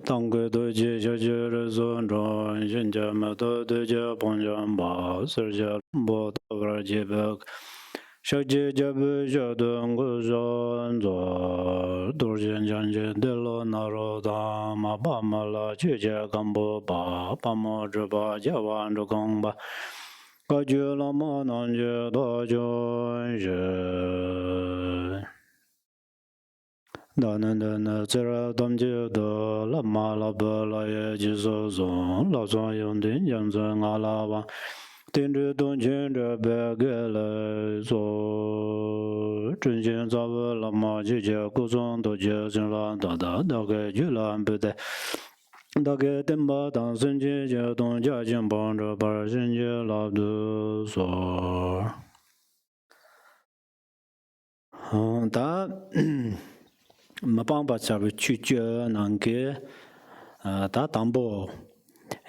当归多节小节的尊重，人家们都对这帮人吧，世界不多个节别，小节节不小顿个人做，多人讲解的了那罗达嘛巴嘛啦，节节干不吧，巴嘛这吧节完这工吧，个节了嘛难节多就是。那自然当街的拉马拉巴拉也就说中，老庄用的样子阿拉巴，盯着东京这边给来做，真心早不拉马姐姐各种都接上了，大概就烂不得。大概等把当身姐姐东家境帮着把人家拉的说，他。mà bằng bát sao chú chú năng cái đã đảm bảo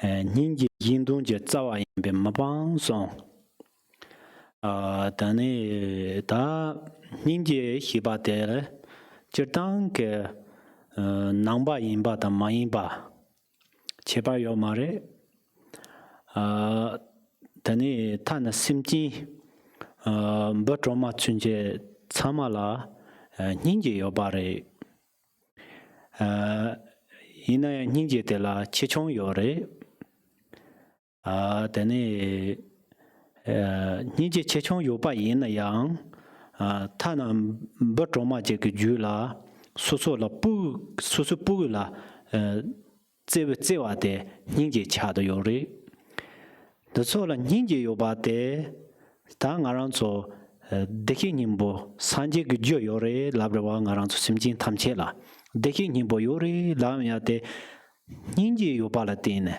những gì hành động chỉ tạo ra bên mà bằng xong đàn này đã những gì hy vọng đấy chỉ đang cái năng ba in ba đam in ba chế ba yêu mà đấy đàn này ta là sim chi bất trong mà chuyện gì tham là những gì yêu ba đấy 이나 닌제텔라 치총 요래 데네 닌제 치총 요바 이나양 타는 버tro마 제그 주라 소소라 부 소소 부라 제와데 닌제 차도 요래 더소라 닌제 요바데 당아랑소 데키님보 산제 그주 요래 라브라와 가랑소 심진 탐체라 देखिए नहीं बोयोरे लाम याते निंजे यो पाला तेने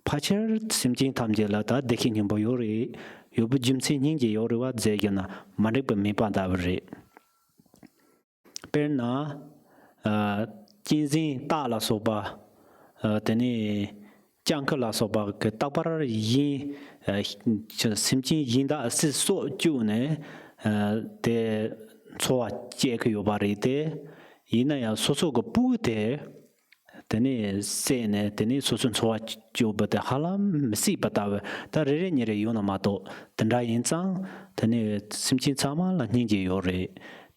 파처 심진 탐제라다 देखिए नहीं बोयोरे यो बुजिमसे निंजे योरे 와 제게나 마르베 메반다브레 पेरना 진진 ताला सोबा तेने 짱클라 소바 그 딱바라 yin 심진 인다 스소 주네 데 초아 제크 요바리데 이나야 소소가 부데 데네 세네 데네 소순 초아 조버데 할람 시바다 다레레니레 요나마도 던라 인장 데네 심친 차마라 닌제 요레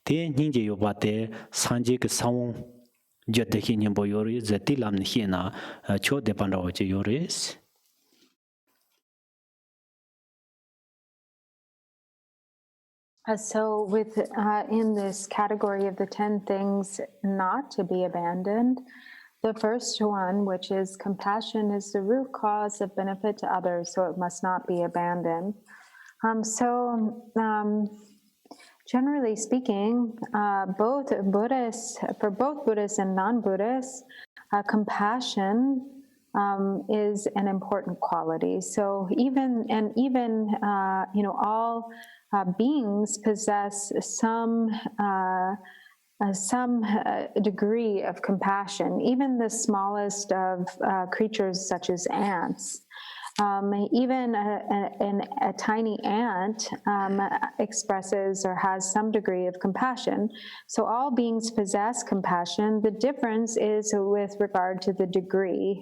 데 닌제 요바데 산제 그 사원 제데히 님보 요레 제틸람 히나 초 데반라오제 요레스 So, with in this category of the 10 things not to be abandoned, the first one, which is compassion, is the root cause of benefit to others, so it must not be abandoned. Generally speaking, for both Buddhists and non-Buddhists, compassion is an important quality. So even all beings possess some degree of compassion, even the smallest of creatures such as ants. Even a tiny ant expresses or has some degree of compassion. So all beings possess compassion. The difference is with regard to the degree.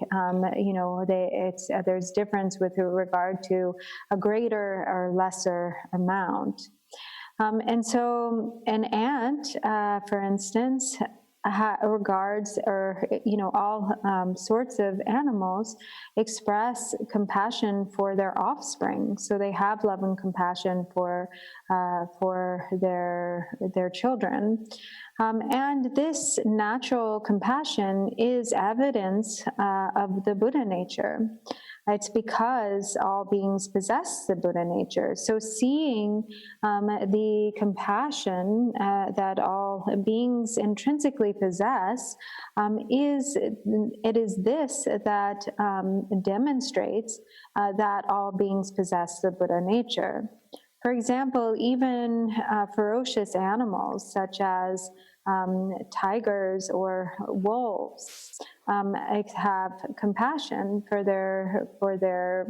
There's difference with regard to a greater or lesser amount. And so an ant, for instance, regards all sorts of animals express compassion for their offspring. So they have love and compassion for their children. And this natural compassion is evidence of the Buddha nature. It's because all beings possess the Buddha nature. So seeing the compassion that all beings intrinsically possess, it is this that demonstrates that all beings possess the Buddha nature. For example, even ferocious animals such as tigers or wolves have compassion for their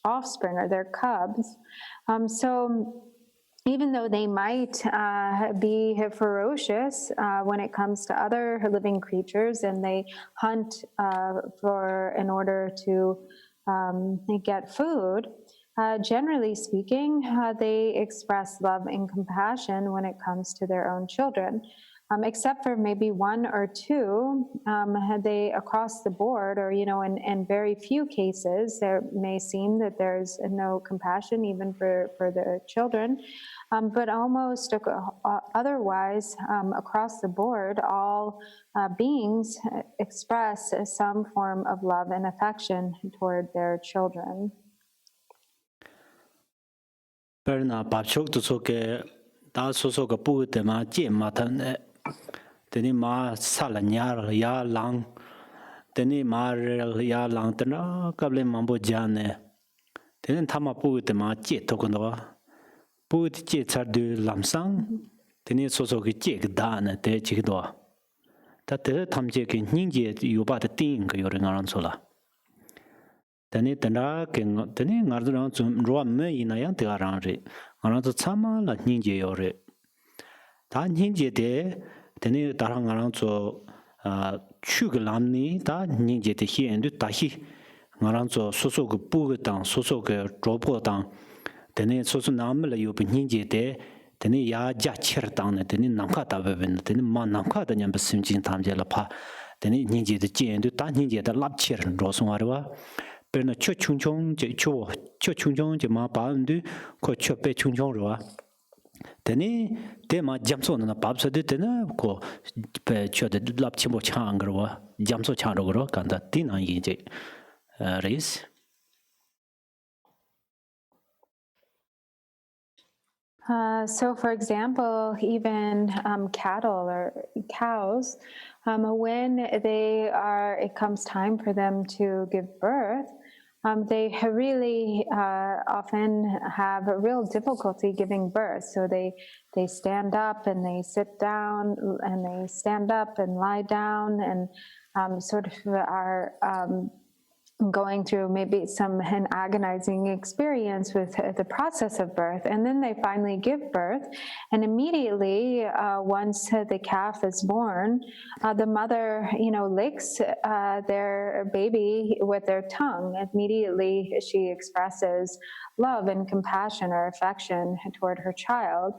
offspring or their cubs. So even though they might be ferocious when it comes to other living creatures, and they hunt in order to get food, generally speaking, they express love and compassion when it comes to their own children. Except for maybe one or two, they across the board, or in very few cases, there may seem that there's no compassion even for the children, but almost otherwise, across the board, all beings express some form of love and affection toward their children. Perna babchok to soke da soso ka pu te ma je matan teni ma sala nyar ya lang teni ma ya lang tena kable mambo jane teni thama pu te ma je to kondo pu ti je char du lamsang teni soso ki je ka da ne te chi do ta te tham je ki ning je yu ba de ting ka yo ring aran sola teni tena ke teni ngar do zum ro me ina yang te aran re aran to chama la ning je yo re ta ning je de teni tarang aran so chu ge lam ni ta ning je de hien du ta hi aran so so so ge bu ge dang so so ge zhuo po dang teni so so nam le yu bi ning je de teni ya ja cher dang ne teni nam kha ta be ben teni ma nam kha da nyam sim jing tam je la pa teni ning je de jian du ta ning je de lap cher ro song wa wa perna cho chung chung je cho chung chung je ma ba ndu ko cho pe chung chung ro wa teni te ma jamso na bab sa de tena ko pe cho de lap chimo chang ro wa jamso chang ro ro kan da tin an yin je race So, for example, even cattle or cows, when it comes time for them to give birth, they really often have a real difficulty giving birth. So they stand up and they sit down, and they stand up and lie down, and sort of are going through maybe an agonizing experience with the process of birth. And then they finally give birth. And immediately, once the calf is born, the mother, licks their baby with their tongue. Immediately, she expresses love and compassion or affection toward her child.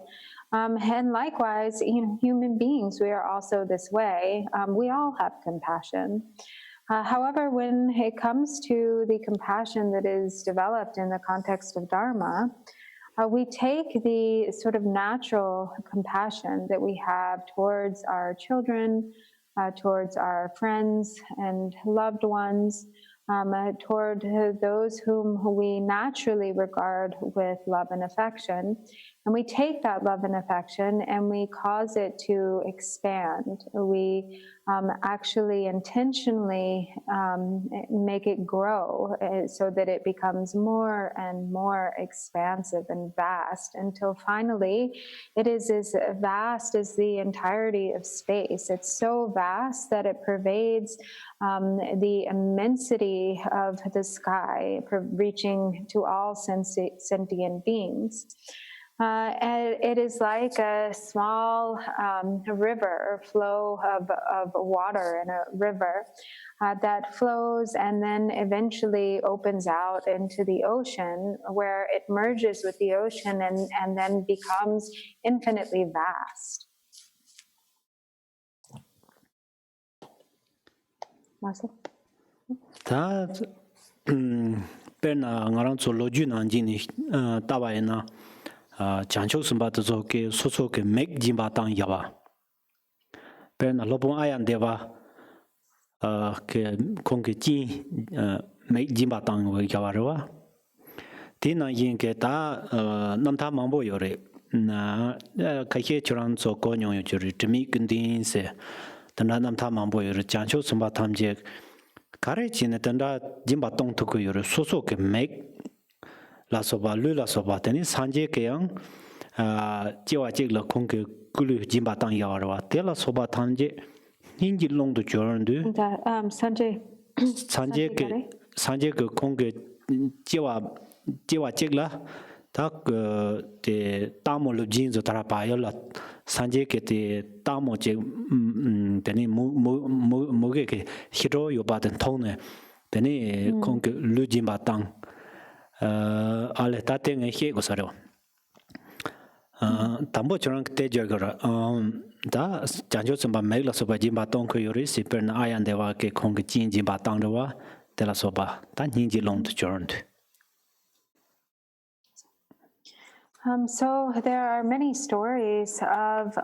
And likewise, human beings, we are also this way. We all have compassion. However, when it comes to the compassion that is developed in the context of Dharma, we take the sort of natural compassion that we have towards our children, towards our friends and loved ones, toward those whom we naturally regard with love and affection. And we take that love and affection and we cause it to expand. We actually intentionally make it grow so that it becomes more and more expansive and vast, until finally it is as vast as the entirety of space. It's so vast that it pervades the immensity of the sky, reaching to all sentient beings. And it is like a small river or flow of water in a river that flows and then eventually opens out into the ocean, where it merges with the ocean and then becomes infinitely vast. Marcel? ta perna ngarang so loju nan jin ni ta ba na chancho sumba to so ke so so ke mek jin ba tang ya ba perna lobon ayan de ba ke kong ke ji mek jin ba tang we ya ba ro wa tin na yin ke ta nam ta mang bo yo re na ka che churan so ko nyong yo churi tmi kindin se tanda nam ta mang bo yo re chancho sumba tham je kare chine tanda jimba tong to ko yo so so ke mek la soba lu la soba tani sanje ke yang jiwa jig la kong ke gulu jimba tang ya wa te la soba tanje hinji long do joran du sanje ke kong ke jiwa jig la 딱 그 따모 루진조 따라 봐요라 산제게 따모 제 되니 뭐게 히로 요바든 통네 되니 콩그 루진 바땅 알레 따땡에 헤고 서려 담보처럼 그때 저거라 다 장조선 바 메일라 소바 짐바 똥그 요리 시퍼나 아얀데와 게 콩그 진진 바땅도와 데라 소바 다 닌지 롱드 저런드 So there are many stories of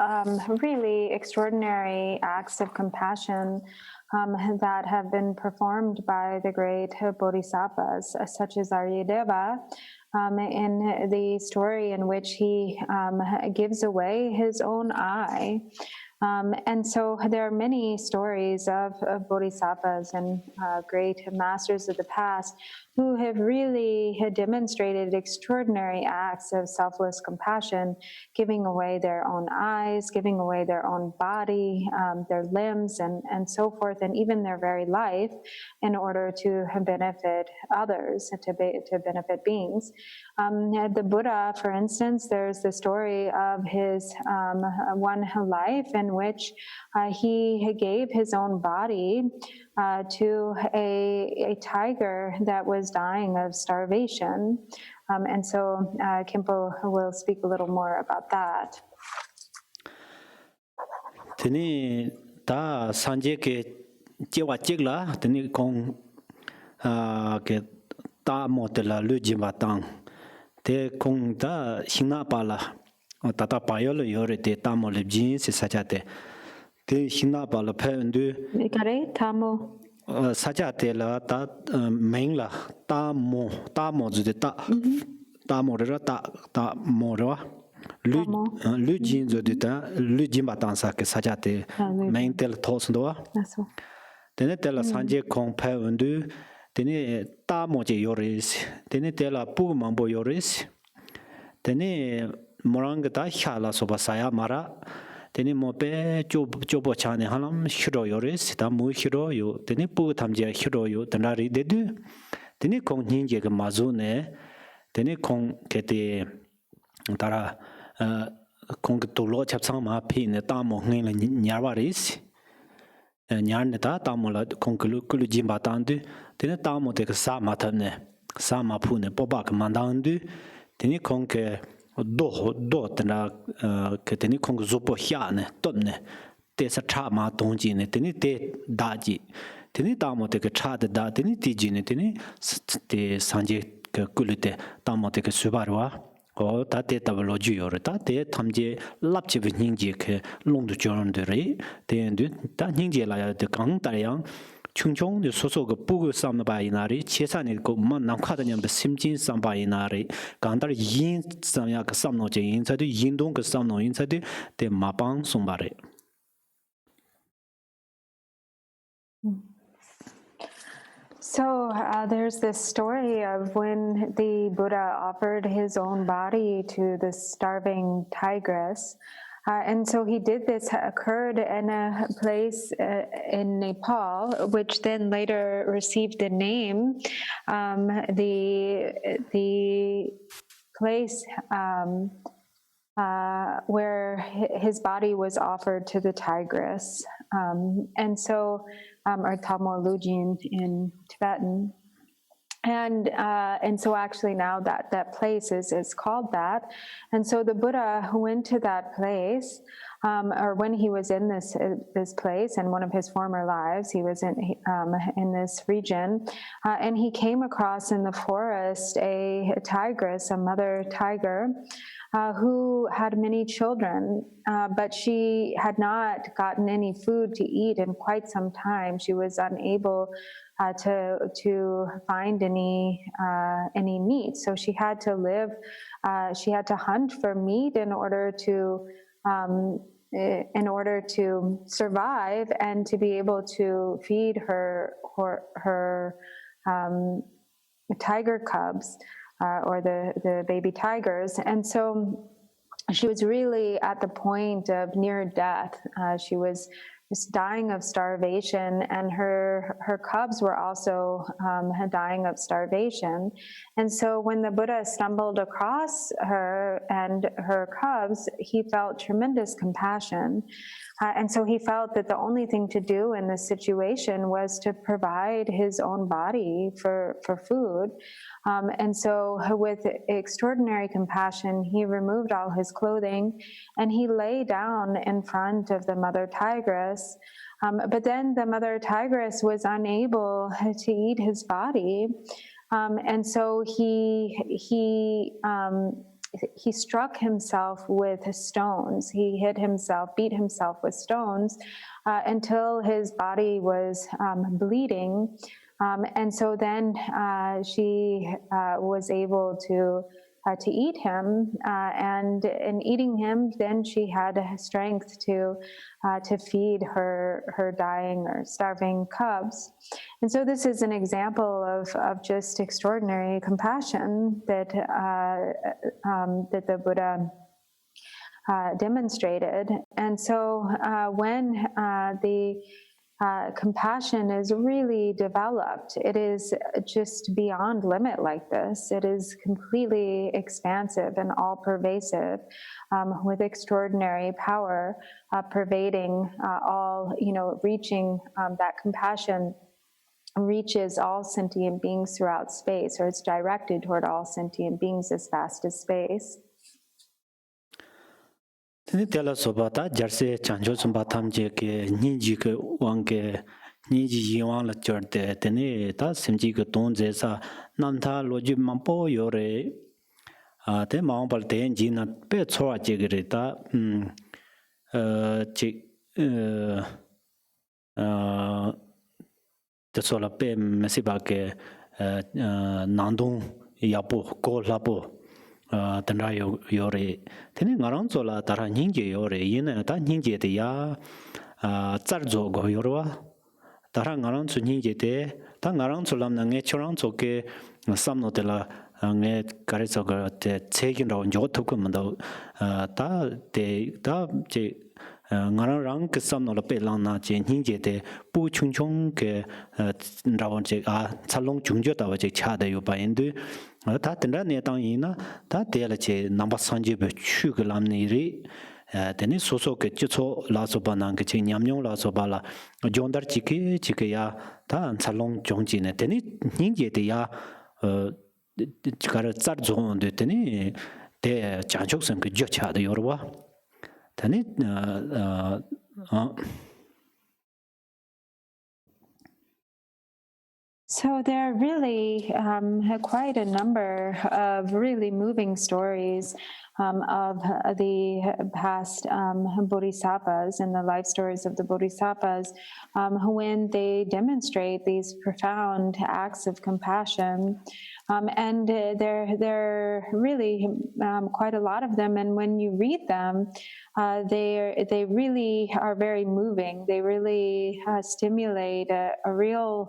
really extraordinary acts of compassion that have been performed by the great bodhisattvas, such as Aryadeva, in the story in which he gives away his own eye. And so there are many stories of bodhisattvas and great masters of the past who have really demonstrated extraordinary acts of selfless compassion, giving away their own eyes, giving away their own body, their limbs, and so forth, and even their very life in order to benefit others, to benefit beings. The Buddha, for instance, there's the story of his one life in which he gave his own body to a tiger that was dying of starvation. And so Khenpo will speak a little more about that. Teni ta sanje ke jewa jigla teni kong ke ta motela lu jimba tang te kong ta hingna pala tata payolo yore te ta mo le jin se sajate te hingna pala phendu Kare tamo sajate la ta mengla ta mo ju de ta mo ra ta mo ra lu jin zo de ta lu jimba tang sa ke sajate mengtel thosndo tene tela sanje kong phendu tene ta mo je yoris tene tela pu mambo yoris tene morang ta khala soba saya mara tene mo pe chobo chane halam hiro yoris ta mu hiro yo tene pu thamje hiro yo tanari dedu tene kong ninje ga mazu ne tene kong kete tara kong to lo chapsang ma phi ne ta mo ngin la nyarwaris nyan ta ta mo la kong kulu jimba tandu tene ta mo te sa ma thamne sa ma phu ne poba ka mandandu tene kong ke do tena ke tene kong zopo hya ne topne te sa cha ma dongji ne tene te da ji tene ta mo te ke cha de da tene ti ji ne tene te sanje ke kulu te ta mo te ke subarwa o ta te ta lo ju yor ta te thamje lap chi ning ji ke long du joron de re te ndu ta ning ji la ya de gang ta yang 충청 소소가 부고 삼나 바이나리 치산이 고만 남카다냐 심진 삼바이나리 간달 인 삼야 그 삼노제 인사도 인동 그 삼노 인사도 데 마방 송바레 So there's this story of when the Buddha offered his own body to the starving tigress. And so he did this, occurred in a place in Nepal, which then later received the name, the place where his body was offered to the tigress. And so, or Tamo Lujin in Tibetan. And so actually now that place is called that. And so the Buddha went to that place, or when he was in this place in one of his former lives, he was in this region, and he came across in the forest a tigress, a mother tiger, who had many children, but she had not gotten any food to eat in quite some time. She was unable to find any meat, so she had to live. She had to hunt for meat in order to survive and to be able to feed her tiger cubs or the baby tigers. And so she was really at the point of near death. She was just dying of starvation, and her cubs were also dying of starvation. And so when the Buddha stumbled across her and her cubs, he felt tremendous compassion. And so he felt that the only thing to do in this situation was to provide his own body for food. And so with extraordinary compassion, he removed all his clothing and he lay down in front of the mother tigress. But then the mother tigress was unable to eat his body. And so he struck himself with stones. He hit himself, beat himself with stones until his body was bleeding. And so then she was able to eat him, and in eating him, then she had strength to feed her dying or starving cubs. And so this is an example of just extraordinary compassion that the Buddha demonstrated. And so when the compassion is really developed, it is just beyond limit like this. It is completely expansive and all-pervasive, with extraordinary power pervading all, reaching that compassion reaches all sentient beings throughout space, or it's directed toward all sentient beings as fast as space. Tene tela sobata jarse chanjo sumba thamje ke niji ke wangke niji yiwang la chorde tene ta simji ke ton jesa namtha loji mampo yore te maung pal te ji na pe choa je gre ta te sola pe mesiba ke nandong yapo ko lapo tanda yore tene ngarang zola tara nyingje yore yina ta nyingje de ya tsar zo go yorwa tara ngarang zu nyingje de ta ngarang zo lam na nge chorang zo ke samno de la nge kare zo ga te chegin ro nyo to ko mando ta de ta je ngarang rang ke samno la pe lang na je nyingje de pu chung chung ke rawon je a chalong chung jo ta wa je cha de yo ba indu 다 된다네 땅이나 다 대야지 넘버 산지베 추글람니리 데니 소소게 찌초 라소바난 게 냠뇽 라소발라 존더 지케 지케야 다 안살롱 종지네 데니 닝게데야 지가르 짤존데 데니 데 장족선 그 저차도 여러와 데니 So there are really quite a number of really moving stories of the past bodhisattvas and the life stories of the bodhisattvas when they demonstrate these profound acts of compassion. And there are really quite a lot of them, and when you read them, they really are very moving. They really stimulate a real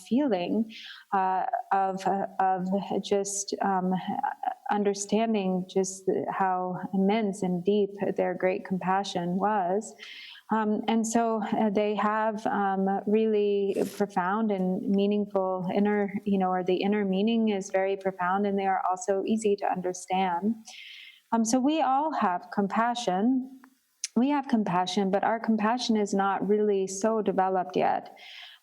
feeling of just understanding just how immense and deep their great compassion was. And so they have really profound and meaningful inner, or the inner meaning is very profound, and they are also easy to understand. So we all have compassion. We have compassion, but our compassion is not really so developed yet.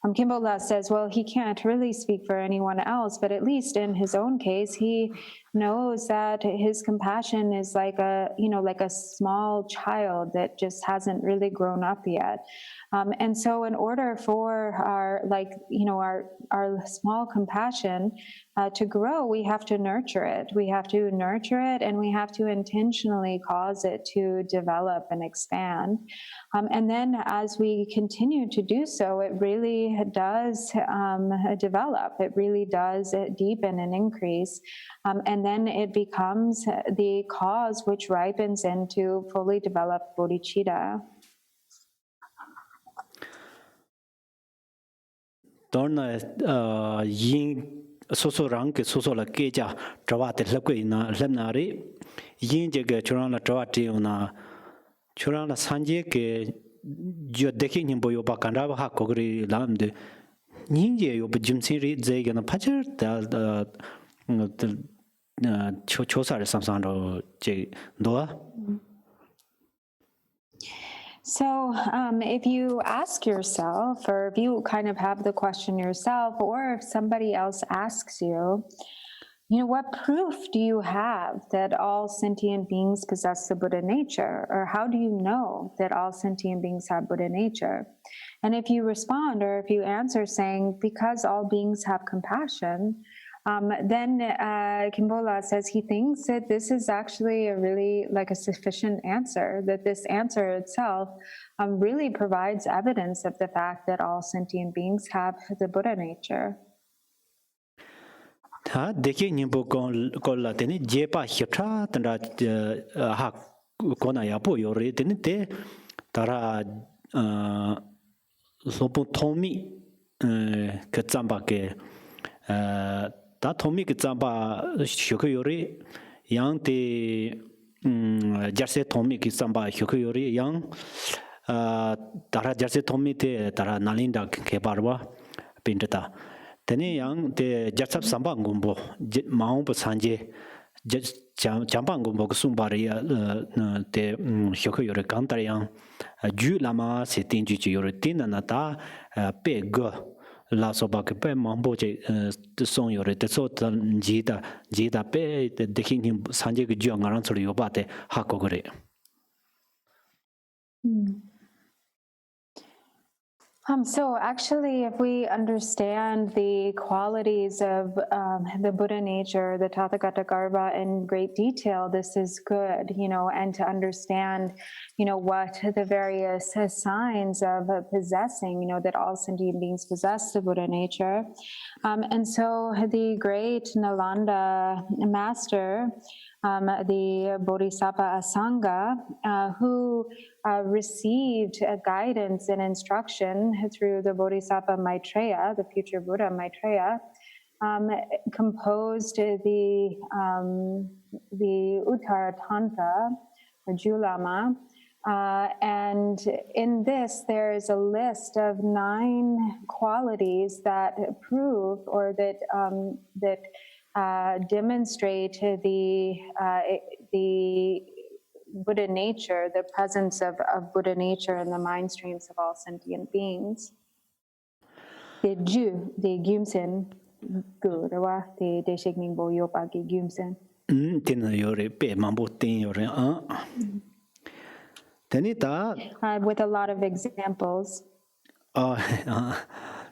Khenpo says, well, he can't really speak for anyone else, but at least in his own case, he knows that his compassion is like a small child that just hasn't really grown up yet. And so in order for our small compassion to grow, we have to nurture it. We have to nurture it, and we have to intentionally cause it to develop and expand. And then as we continue to do so, it really does develop. It really does deepen and increase. And then it becomes the cause which ripens into fully developed bodhicitta. Dorna yin soso rang ke soso la keja trawa te lakwe na lemnari yin je ge churang la trawa te na churang la sanje ke jo deki nimbo yo ba kanra ha kogri lamde ninje yo ba jimsin ri zege na pajar da chosa re samsang ro je doa. So, if you ask yourself, or if you kind of have the question yourself, or if somebody else asks you, what proof do you have that all sentient beings possess the Buddha nature? Or how do you know that all sentient beings have Buddha nature? And if you respond, or if you answer saying, because all beings have compassion, then Kimbola says he thinks that this is actually a really like a sufficient answer, that this answer itself really provides evidence of the fact that all sentient beings have the Buddha nature. 다 데키 님보 콜라 테니 제파 히트라 탄다 하 코나 야포 요레 테니 테 다라 소포 토미 그 잠바게 다 토미 그 잠바 쇼크 요레 양테 자세 토미 그 잠바 쇼크 요레 양 다라 자세 토미 테 다라 나린다 케바르와 빈르타 Tene yang te jatsap sambang gumbo maung pa sanje jambang gumbo kusumbari te hyoko yore kantar yang ju lama se tinju chi yore tina na ta pe go la soba ke pe mambo che song yore te so jida pe de king sanje ge ju ngaran chori yoba te hakko gore. So actually, if we understand the qualities of the Buddha nature, the Tathagata Garbha in great detail, this is good, and to understand, what the various signs of possessing, that all sentient beings possess the Buddha nature. And so the great Nalanda master, the Bodhisattva Asanga, who received guidance and instruction through the Bodhisattva Maitreya, the future Buddha Maitreya, composed the Uttaratantra, or Julama, and in this there is a list of 9 qualities that prove or that demonstrate the Buddha nature, the presence of Buddha nature in the mind streams of all sentient beings. The Ju, the Gyumsen, the Shekmingbo Yopaki Gyumsen. With a lot of examples.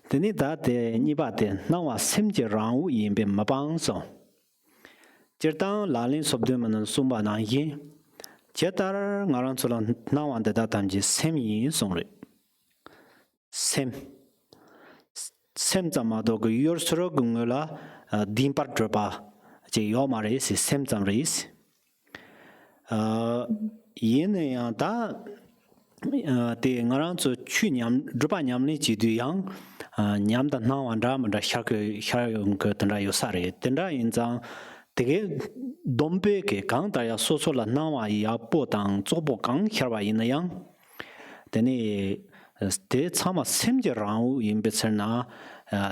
Tenita te nibate nawa semje rang yin be mabang so. Jertang lalin sobde man sumba na yin. Jetar ngaran solan nawan de datamji sem yin songre. Sem zamado go yorsro gungula dimpar dropa je yomare si sem zamris. Yin ya da te ngaran so chu nyam dropa nyamni ji du yang nyamda nawan ram da hyang ko tanda yosare tanda injang tege dombe ke kang da ya so la nawa ya po dang zobo kang hyarwa yin yang tene te chama semje rang yin betserna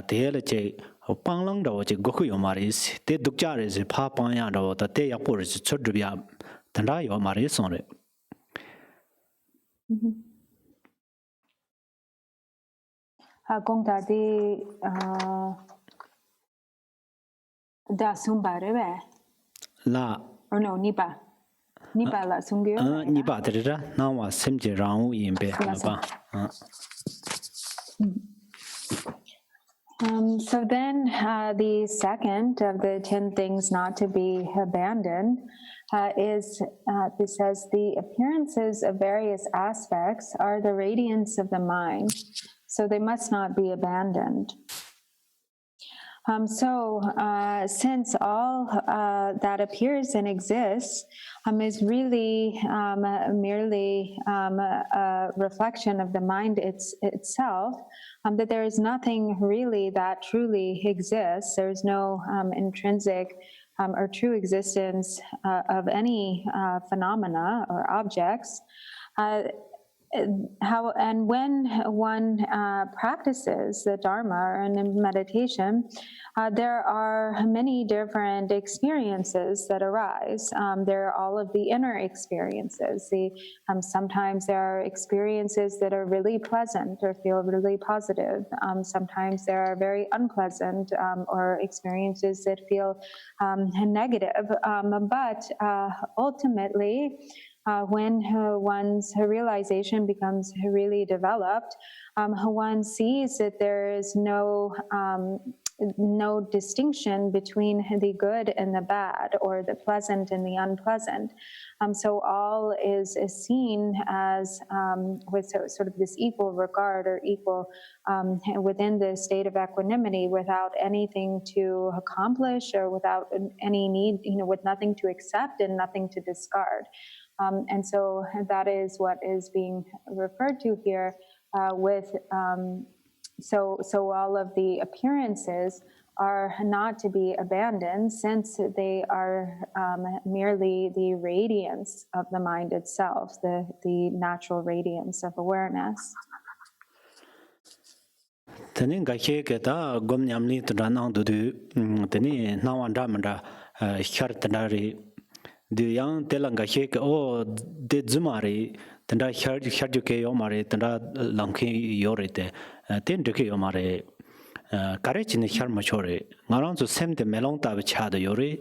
te le che panglang da je goku yomaris te dukja re je pha pang ya da te ya po re chod ya tanda yomare sore. Gongda di da sumbare be La or no nipa la sungyo nipa dera nawa semje rang yin be ba. So then the second of the 10 things not to be abandoned is, it says, the appearances of various aspects are the radiance of the mind, so they must not be abandoned. Since all that appears and exists is really merely a reflection of the mind itself, that there is nothing really that truly exists. There's no intrinsic or true existence of any phenomena or objects. when one practices the Dharma and in meditation, there are many different experiences that arise. There are all of the inner experiences. Sometimes there are experiences that are really pleasant or feel really positive. Sometimes there are very unpleasant or experiences that feel negative. But ultimately, when one's realization becomes really developed, one sees that there is no distinction between the good and the bad, or the pleasant and the unpleasant. So all is seen as with sort of this equal regard, or equal within the state of equanimity, without anything to accomplish, or without any need, with nothing to accept and nothing to discard. And so that is what is being referred to here with, so all of the appearances are not to be abandoned, since they are merely the radiance of the mind itself, the natural radiance of awareness. Tene gache keta gom nyamli tranang du tene nawan damanda char tandari du yang telang gache ke o de zumari tanda char ke yo mare tanda langki yore te ten de ke yo mare kare chine char machore ngarang zu sem de melong ta cha de yore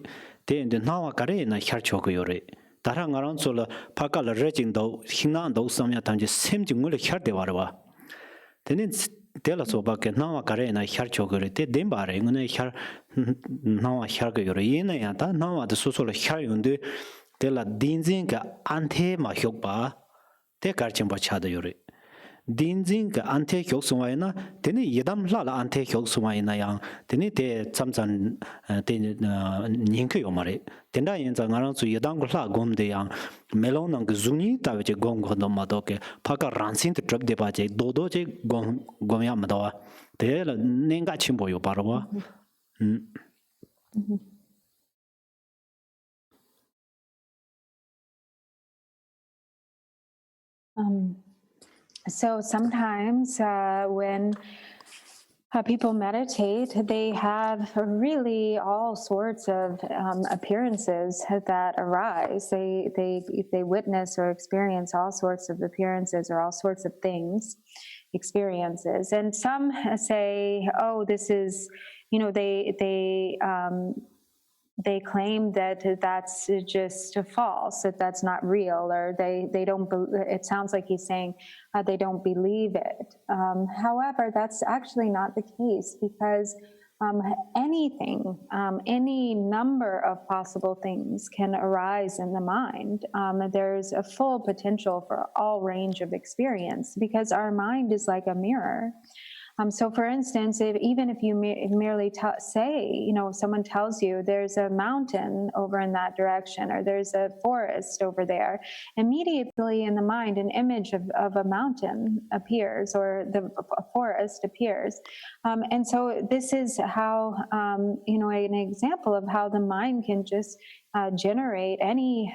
ten de nawa kare na char chok yore tara ngarang zu la pakal rejing do hinang do samya tamje sem jing le char de warwa tene tela soba ke nawa kare na char chokore te dembare ngune char nawa char ge yore yena ya ta nawa de susol char yunde tela dinjing ka anthe ma hyokpa te karchim ba cha de yore dinjing ka anthe hyok sumai na tene yedam la la anthe hyok sumai na yang tene te chamchan te nyingke yo mare tenda yin za ngarang su yedam ko la gom de yang melong nang zuni ta we gom go do ma do ke phaka ransin te trap de ba je do do je gom ya ma do te la nenga chimbo yo ba ro So sometimes when people meditate, they have really all sorts of appearances that arise. They witness or experience all sorts of appearances, or all sorts of things, experiences. And some say, "Oh, this is," they claim that that's just false, that that's not real, or they don't. It sounds like he's saying they don't believe it. However, that's actually not the case, because anything, any number of possible things can arise in the mind. There's a full potential for all range of experience, because our mind is like a mirror. So for instance, even if you merely say, if someone tells you there's a mountain over in that direction, or there's a forest over there, immediately in the mind, an image of a mountain appears, or a forest appears. And so this is how, an example of how the mind can just generate any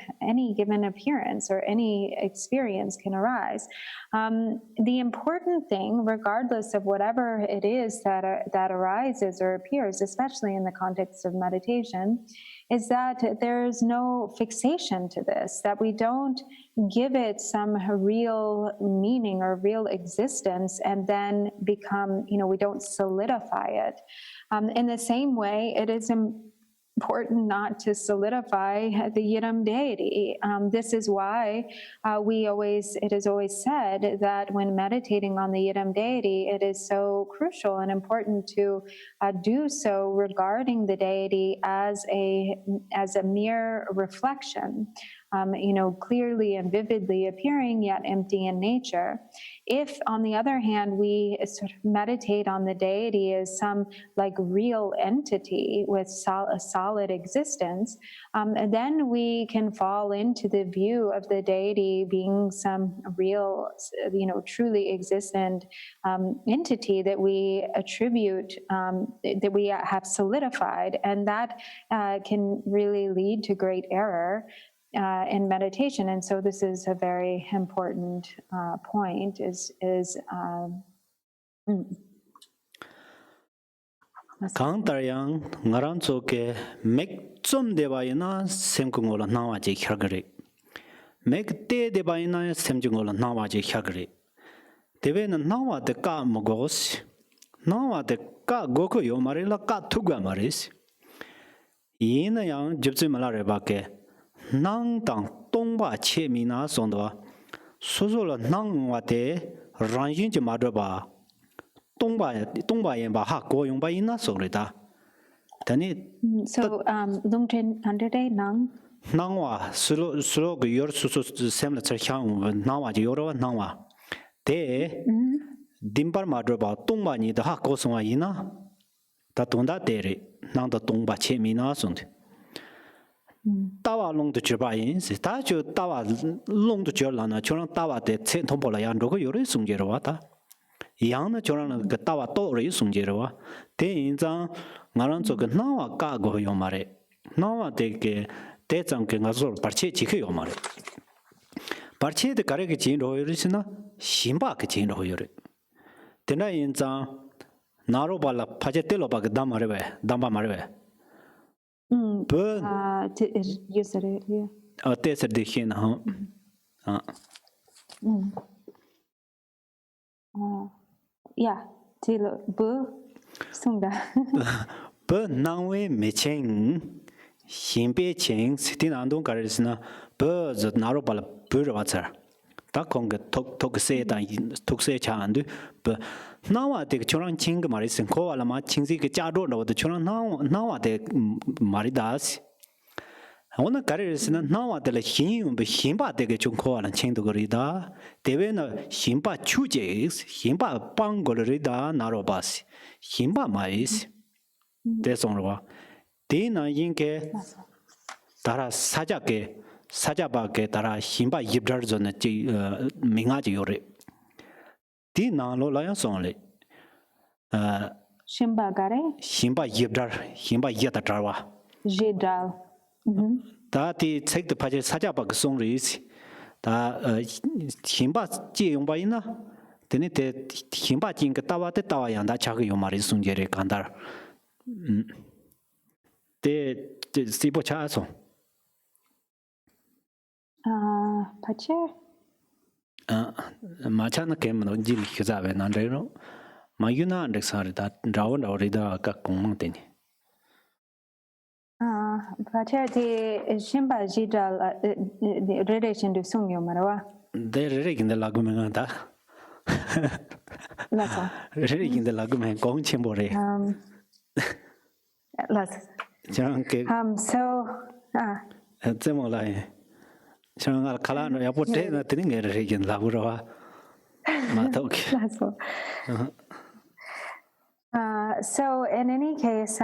given appearance, or any experience can arise. The important thing, regardless of whatever it is that arises or appears, especially in the context of meditation, is that there's no fixation to this, that we don't give it some real meaning or real existence and then become, we don't solidify it. In the same way, it is important not to solidify the Yidam deity. This is why it is always said that when meditating on the Yidam deity, it is so crucial and important to do so regarding the deity as a mere reflection, clearly and vividly appearing, yet empty in nature. If, on the other hand, we sort of meditate on the deity as some like real entity with a solid existence, then we can fall into the view of the deity being some real, truly existent entity that we attribute, that we have solidified, and that can really lead to great error. in meditation. And so this is a very important point. Kangtaryang ngaran choke mek chom debayina semkungola nawaje khagre. Mek te debayina semjungola nawaje khagre. Debe na nawa de ka mogos. Nawa de ka goko yo marila ka tugwa maris. Yina yang jibzi malare bake. Nang tang tongba che mina sondwa. Sozola nang wate ranjin je madroba. Tongba yen ba ha go yung ba ina sorita. Tani So lungten andere nang nangwa sulo go yor susu semla chang nangwa je yorwa nangwa. Te dimbar madroba tongba ni da ha go songwa ina. Ta tongda dere nang da tongba che mina sond. Tawa long de jiba yin si ta jo tawa long de jio lana chorang tawa de chen thompo la yan ro go yore sung je ro ta. Yang na chorang ga tawa to re sung je ro. Te yin zang ngarang zo ga nawa ka go yo mare. Nawa de ke te zang ke ngazor parche chi ke yo mare. Parche de kare ke jin ro yore sina shimba ke jin ro yore. Tena yin zang naro ba la phaje te lo ba ga dam mare be damba mare be. But yesterday, yeah. that's a different, Yeah, till bu sungda. But now we meeting, Himbe Ching, sitting on the garrisna, birds at Narobala Puravatar. Takong took say that took say chandu, but now I take Choran Ching Maris and Ko Alama Chingsi Jado or the Choran now I take Maridas. I want to carry this now at the him, but Himba take a chunko and Ching to Gorida. They were no Himba Chujes, Himba Bangorida Narobas, Himba Mais. That's on Dina Yinke Tara Sajake. Sajabake tara himba yibdar zone mingaji yore. Di na lo la yang song le. Shimba gare? Himba yibdar, himba yata tarwa. Jidal. Ta ti take the paje sajabak song ris. Ta himba ji yongba ina. Tene te himba jing ke tawa te tawa yang da chag yomari sung jere kandar. Te sipo cha song. Pache? Machana came no Jil Kizabe Nandreno. Mayuna and Exari that Round or Rida Kakumantin. Pache, the Shimba Jidal, the relation to Sungyo Marawa. They're really in the Lagumenta. That's all. Really in the Lagumen, Gong Chimbore. Semolai. Changal Kalano, I put nothing in a region, Labura. That's all. So in any case,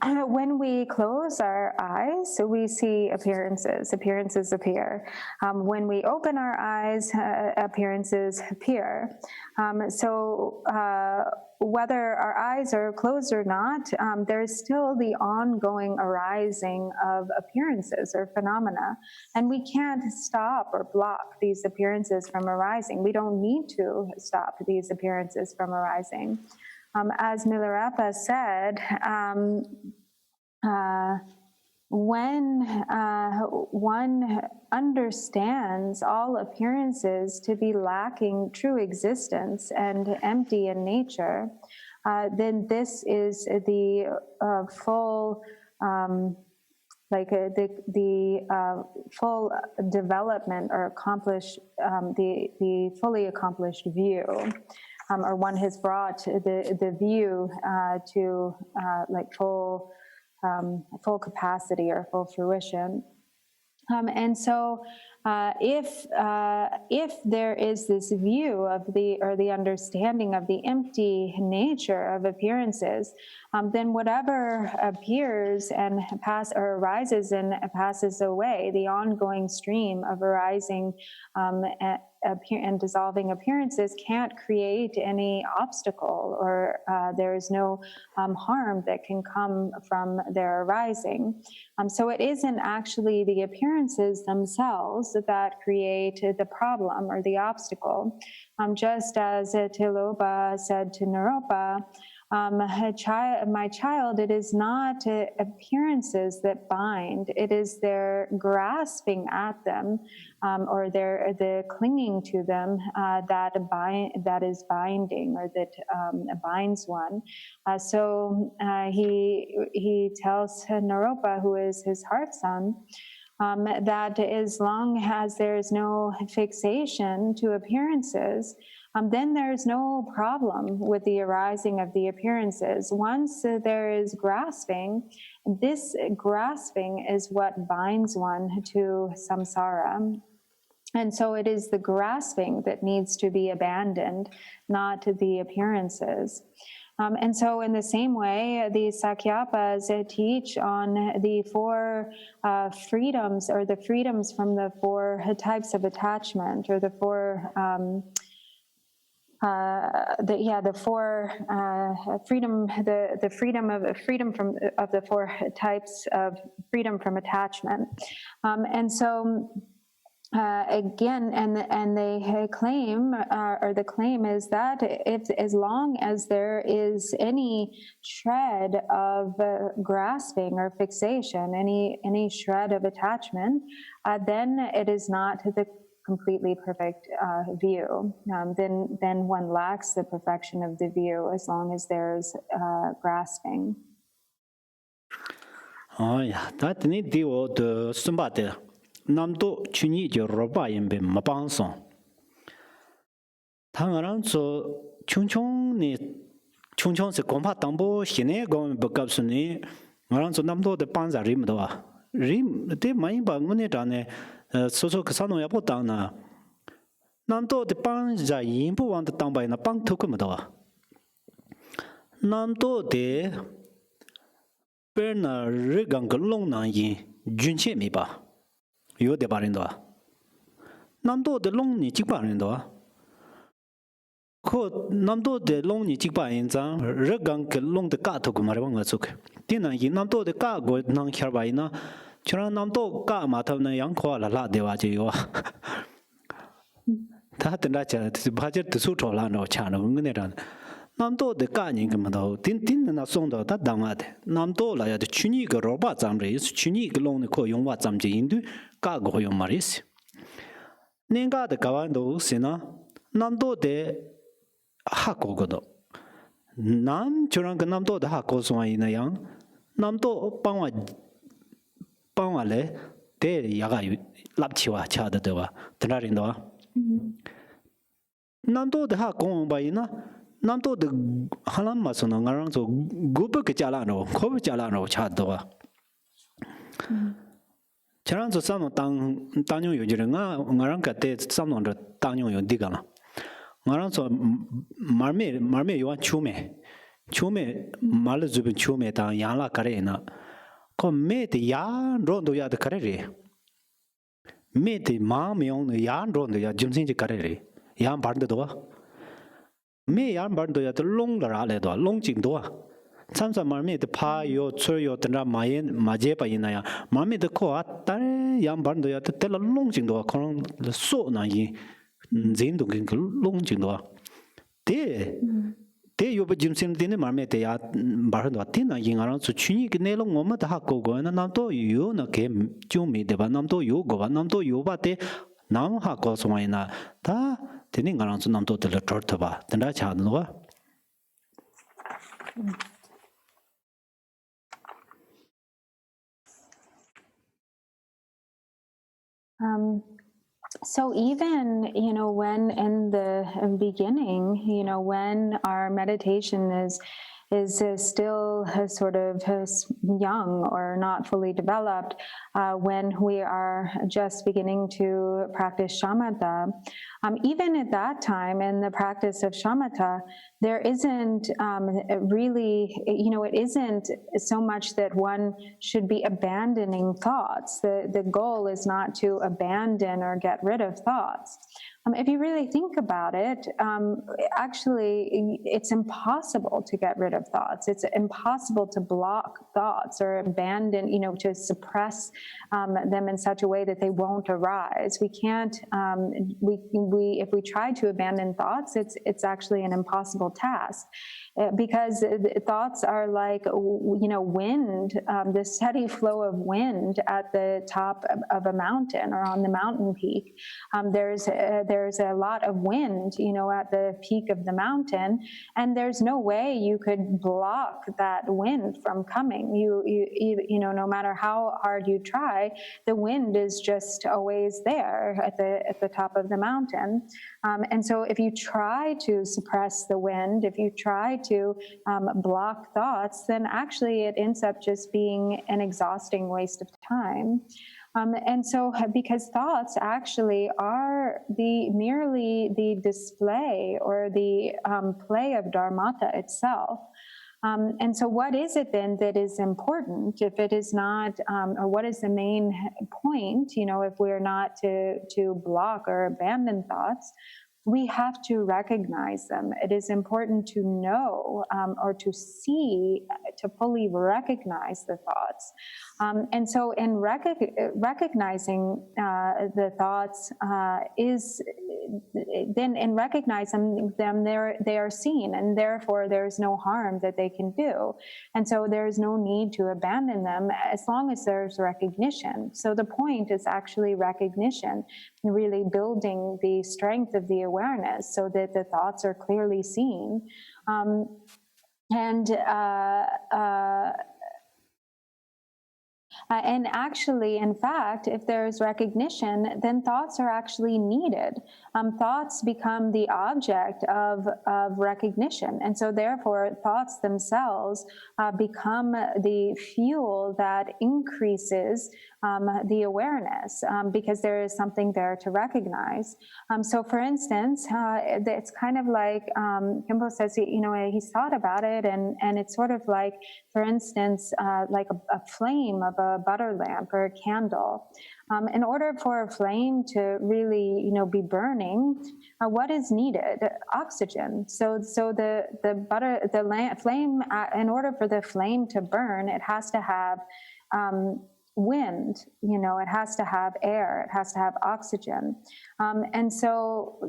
when we close our eyes, we see appearances. Appearances appear. When we open our eyes, appearances appear. So whether our eyes are closed or not, there's still the ongoing arising of appearances or phenomena. And we can't stop or block these appearances from arising. We don't need to stop these appearances from arising. As Milarepa said, when one understands all appearances to be lacking true existence and empty in nature, then this is the full, full development or the fully accomplished view. Or one has brought the view to full capacity or full fruition. And so if there is this view of the understanding of the empty nature of appearances, then whatever appears and arises and passes away, the ongoing stream of arising and dissolving appearances can't create any obstacle, or there is no harm that can come from their arising. So it isn't actually the appearances themselves that create the problem or the obstacle. Just as Tilopa said to Naropa, my child, it is not appearances that bind, it is their grasping at them, or the clinging to them that is binding, or that binds one. So he tells Naropa, who is his heart son, that as long as there is no fixation to appearances, then there's no problem with the arising of the appearances. Once there is grasping, this grasping is what binds one to samsara. And so it is the grasping that needs to be abandoned, not the appearances. And so in the same way, the Sakyapas teach on the four freedoms, or the freedoms from the four types of attachment, or the four freedom of the four types of freedom from attachment. And so again, and they claim, or the claim is that as long as there is any shred of grasping or fixation, any shred of attachment, then it is not the completely perfect view. Then one lacks the perfection of the view, as long as there's grasping. Oh yeah, that need deal the somebody. Namdo chuni jo roba yembe mapangson. Tangaran so chung se kompa tambo hine gom bakapsuni. Maran so namdo de panza rim doa. Rim de maimba mune dane so kasano yapo tangna. Namdo de panza yimbu wang de tangba na pang tukum doa. Namdo de perna rigang long na yin junche mi ba. Yo de barindo. Namdo de long ni jikbarindo. Ko namdo de long ni jikbarin zang, regang ke long de ka to gumarwang azuk. Tina yi namdo de ka go nang kharbaina, chura namdo ka matav na yang kwa la dewa je yo. Ta tenda cha bajer de su chola no cha no ngene ran. Namdo de ka ning gmado, tin na song do ta dangwa de. Namdo la ya de chuni ge roba zam re, chuni ge long ne ko yong wa zam je indu. Ka go yung maris. Ninga de kawando sina, namdo de hako godo. Nam churang namdo de hako swa ina yang, namdo pangwa le, de yaga lapchiwa cha de dewa, tenarindo. Namdo de hako ba ina, namdo de halam masona ngarang so gubu ke chala no, kobu chala no cha dewa. Charanzo samo tanyo yo jirenga ngarang kate samo ndo tanyo yo digala. Ngaranzo marme yo chume mal zubin chume ta yala kare na. Ko me de ya rondo ya de kare re. Me de ma meong ya rondo ya jimsin ji kare re. Ya barndo do. Me ya barndo ya de long la le do, long jing do. Samsa marme de pa yo chur yo tena mayen maje pa ina ya marme de ko atar yam barndo ya te la long jing do kon le so na yin zin do gen long jing do te yo ba jim sim de ne marme te ya bar do te na yin aran su chuni ke ne long ma da ha ko go na nam to yo na ke chu mi de ba nam to yo go ba nam to yo ba te nam ha ko so na ta te ne ngaran su nam to te le tor ta ba ten da cha no ba. So even, when in the beginning, when our meditation is is still sort of young or not fully developed when we are just beginning to practice shamatha. Even at that time in the practice of shamatha, there isn't really, it isn't so much that one should be abandoning thoughts. The goal is not to abandon or get rid of thoughts. If you really think about it, actually, it's impossible to get rid of thoughts. It's impossible to block thoughts or abandon, to suppress them in such a way that they won't arise. We can't. If we try to abandon thoughts, it's actually an impossible task. Because thoughts are like, wind, the steady flow of wind at the top of a mountain or on the mountain peak. There's a lot of wind, at the peak of the mountain, and there's no way you could block that wind from coming. No matter how hard you try, the wind is just always there at the top of the mountain. And so if you try to suppress the wind, if you try to block thoughts, then actually it ends up just being an exhausting waste of time. And so because thoughts actually are merely the display or the play of dharmata itself. And so what is it then that is important if it is not, or what is the main point, if we're not to block or abandon thoughts? We have to recognize them. It is important to know or to see, to fully recognize the thoughts. And so in recognizing the thoughts then in recognizing them, they are seen, and therefore there's no harm that they can do. And so there's no need to abandon them as long as there's recognition. So the point is actually recognition, and really building the strength of the awareness so that the thoughts are clearly seen. And actually, in fact, if there is recognition, then thoughts are actually needed. Thoughts become the object of recognition. And so therefore, thoughts themselves become the fuel that increases the awareness because there is something there to recognize. So for instance, it's kind of like Khenpo says, he's thought about it, and it's sort of like, for instance, like a flame of a butter lamp or a candle. In order for a flame to really, be burning, what is needed? Oxygen. So the flame, in order for the flame to burn, it has to have wind, it has to have air, it has to have oxygen. And so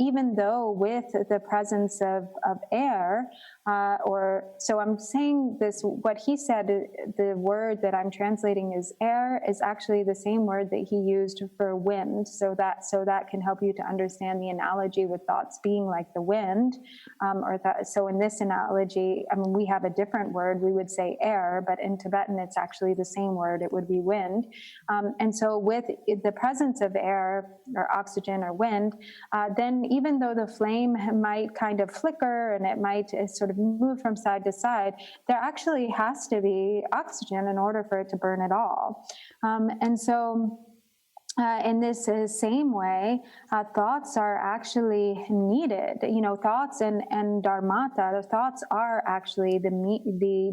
even though with the presence of air, so I'm saying this, what he said, the word that I'm translating as air is actually the same word that he used for wind. So that can help you to understand the analogy with thoughts being like the wind. So in this analogy, we have a different word, we would say air, but in Tibetan, it's actually the same word, it would be wind. And so with the presence of air or oxygen or wind, then even though the flame might kind of flicker and it might sort of move from side to side, there actually has to be oxygen in order for it to burn at all. And so in this same way, thoughts are actually needed. Thoughts and dharmata, the thoughts are actually the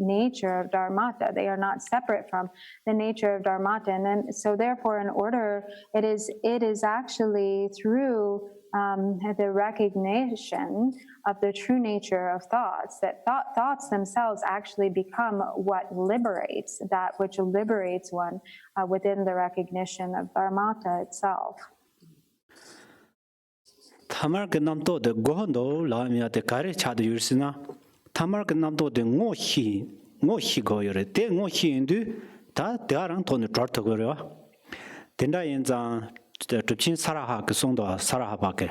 nature of dharmata. They are not separate from the nature of dharmata. And then, so therefore, in order, it is actually through the recognition of the true nature of thoughts, that thoughts themselves actually become what liberates, that which liberates one within the recognition of dharmata itself. Tamar ke namto de gohondo la mia de kare chad yursina. Tamar ke namto de ngohi go yore de ngohi indu ta dearang ton trot go yo. Tenda yenzang de tupchin saraha ke songdo saraha ba ke.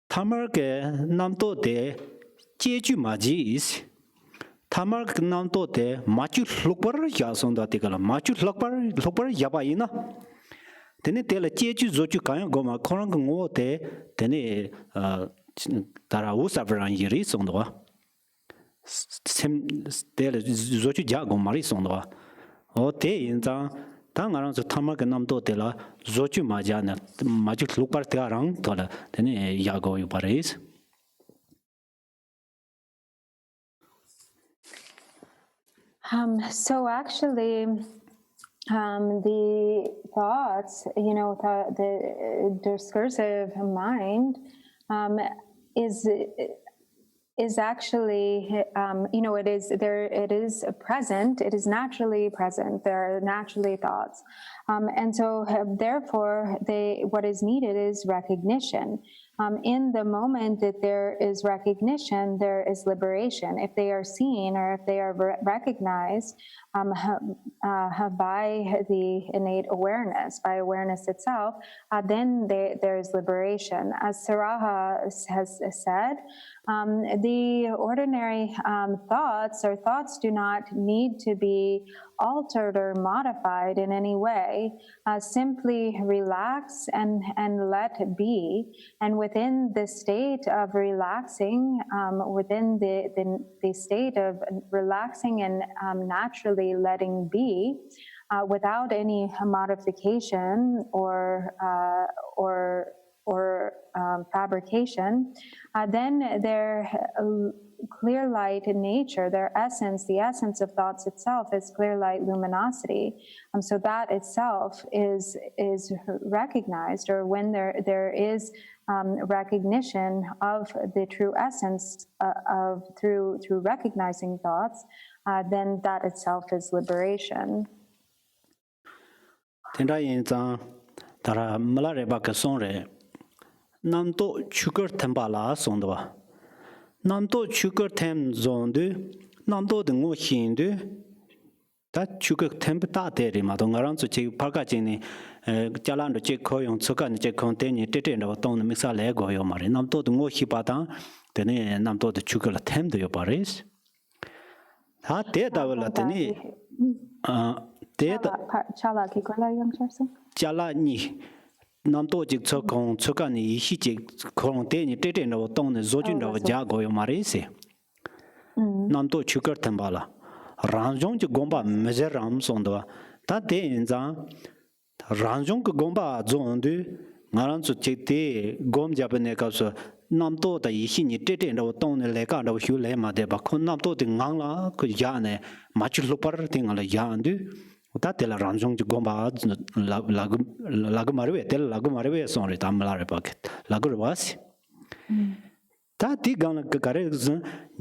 Tamar ke namto de jeju maji is. Tamar ke namto de machu lokbar ya songda de kala machu lokbar yaba ina. Tene tela jeju zoju kaya goma korang ngo te tene tara usavran yiri songdo. sim there zochu ja go mari sondwa o te inza tang arang so thamar ga nam do de la zochu ma ja na ma ju lupar te arang to la tene ya go yu paris So actually, the thoughts, the discursive mind is actually, it is present. It is naturally present. There are naturally thoughts, and so therefore, what is needed is recognition. In the moment that there is recognition, there is liberation. If they are seen or if they are recognized by the innate awareness, by awareness itself, then there is liberation. As Saraha has said, the ordinary thoughts or thoughts do not need to be altered or modified in any way. Simply relax and let be. And within the state of relaxing, within the state of relaxing and naturally letting be, without any modification or fabrication, then their clear light in nature, their essence, the essence of thoughts itself is clear light luminosity. So that itself is recognized, or when there is recognition of the true essence of through recognizing thoughts, then that itself is liberation. tenda yin za tara mala re ba ka song re nam to chukur thamba la song da nam to chukur them zon de nam to de ngo hin de ta chukur them ta de re ma dong ran zu che par ka jin ni ja lan de che ko yong chu ka ni che kon te ni te te no tong mi sa le go yo ma re nam to de ngo hi pa ta de ne nam to de chukur la them de yo pa re ta de da la de ni Chala ki kola yang charsa. Jala ni nam to jik cho kong cho ka ni hi jik kong te ni te te no tong ne zo jun ro ja go yo ma re se nam to chukar thamba la ran jong ji gomba me je ram song da ta de in za ran jong ko gomba zo de ngaran chu che te gom ja ne ka so nam to da yi hi ni te te no tong ne le ka ro hyu le ma de ba kon nam to de ngang la ko ya ne ma chu lo par ting la ya ndu ta te la ran jong ji gomba lag marwe tel lag marwe son re tam la re pa lag ro was ta ti gang ka kare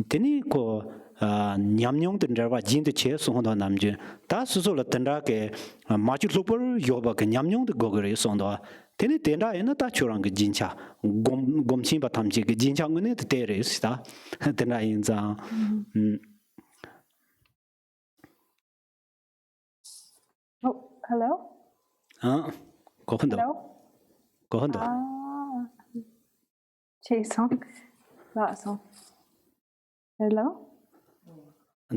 teni ko nyam nyong den ra ba jin de che song da nam je ta su so la ten ra ke ma chu lo par yo ba ke nyam nyong de go ge song da teni ten ra ena ta chu rang ge jin cha gom chin ba tham ji ge jin cha ngone de te re sta ten ra yin za Oh, hello? có hơn đâu Hello? có hơn đâu Chị xong. Dạ xong. Hello?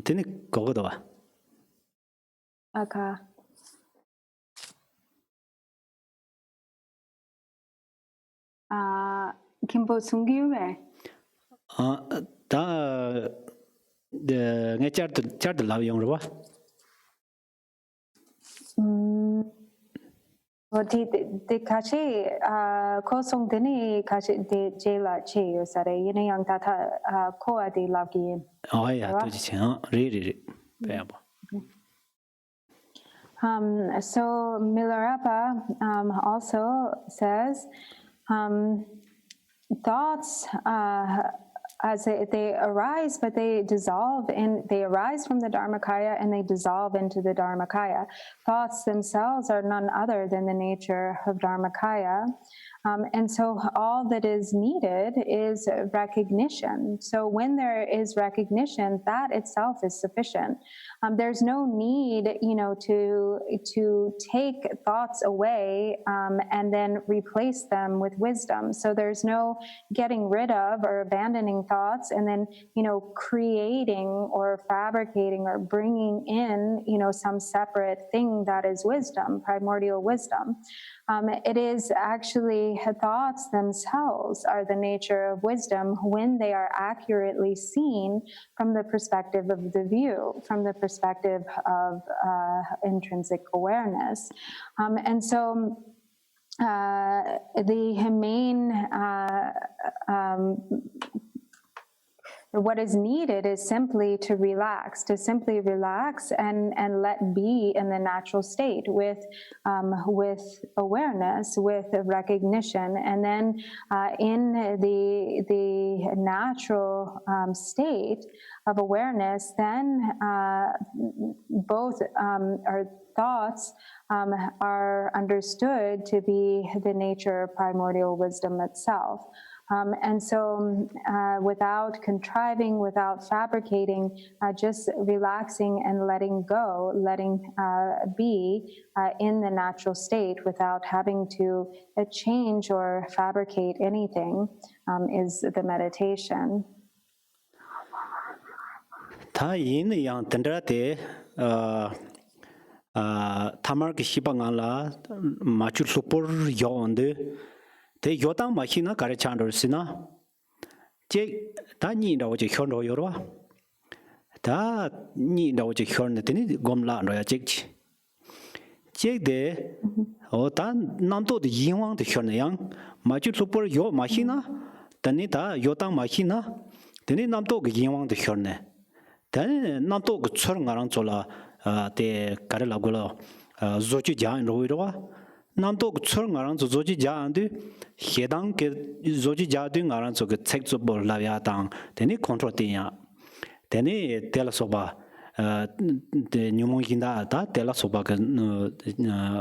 thế này có cái đâu à Okay. Khenpo Tenzin về. ta nghe chart lao dùng rồi ba Thì kachi ko song dini kachi de jela chi usare yene yang tata ko adi lagi. ya tôi chỉ re bé ba So Milarepa also says thoughts as they arise, but they arise from the Dharmakaya and they dissolve into the Dharmakaya. Thoughts themselves are none other than the nature of Dharmakaya. And so all that is needed is recognition. So when there is recognition, that itself is sufficient. There's no need, to take thoughts away and then replace them with wisdom. So there's no getting rid of or abandoning thoughts and then, creating or fabricating or bringing in, some separate thing that is wisdom, primordial wisdom. It is actually the thoughts themselves are the nature of wisdom when they are accurately seen from the perspective of the view, from the perspective of intrinsic awareness. And so the main what is needed is simply to simply relax and let be in the natural state with awareness, with recognition, and then in the natural state of awareness, then both our thoughts are understood to be the nature of primordial wisdom itself. And so without contriving, without fabricating, just relaxing and letting go, letting be in the natural state without having to change or fabricate anything is the meditation. Ta yin yang tendra te tamar ki shiba ngala machu supor yonde te yotang machina kare chandor sina je ta ni da je hyon ro yorwa ta ni da je hyon ne ni gomla ro ya je de o ta nam to de yin wang de hyon yang machu supor yo machina tani ta yotang machina tani nam to ge yin wang de hyon ne then nam to ge chor ngarang chola te kare la gola zochi jan ro ro nam to chor ngarang zochi jan de hedang ke zochi ja de ngarang so ge chek zo bol la ya tang teni control tin ya teni tela soba de nyumo ginda ta tela soba ge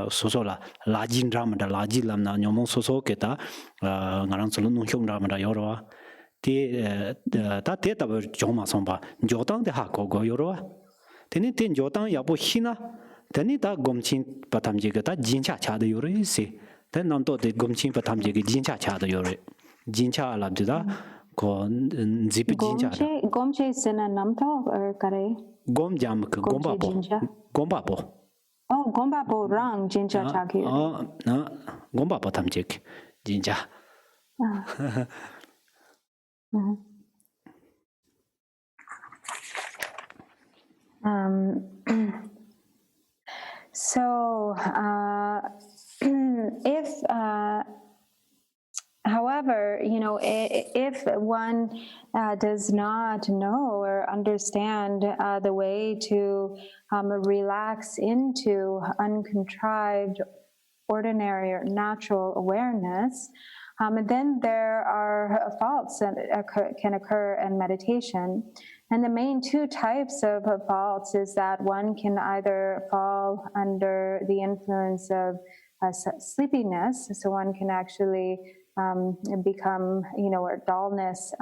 so la la jin ram da la ji lam na nyumo so ke ta ngarang so no hyong ram da yo ro te ta te ta joma somba jotang de ha ko go yo ro teni ten jotang ya bo hina teni ta gomchin patam je ta jincha cha de yore se ten nam to de gomchin patam je jincha cha de yore jincha la de da ko zip jincha Gomche sena namto or kare? Gom jam ke gomba bo Oh, gomba bo rang jincha cha ki. Oh, na gomba patam je jincha So, if, however, if one does not know or understand the way to relax into uncontrived, ordinary or natural awareness, then there are faults that can occur in meditation. And the main two types of faults is that one can either fall under the influence of sleepiness, so one can actually become, or dullness,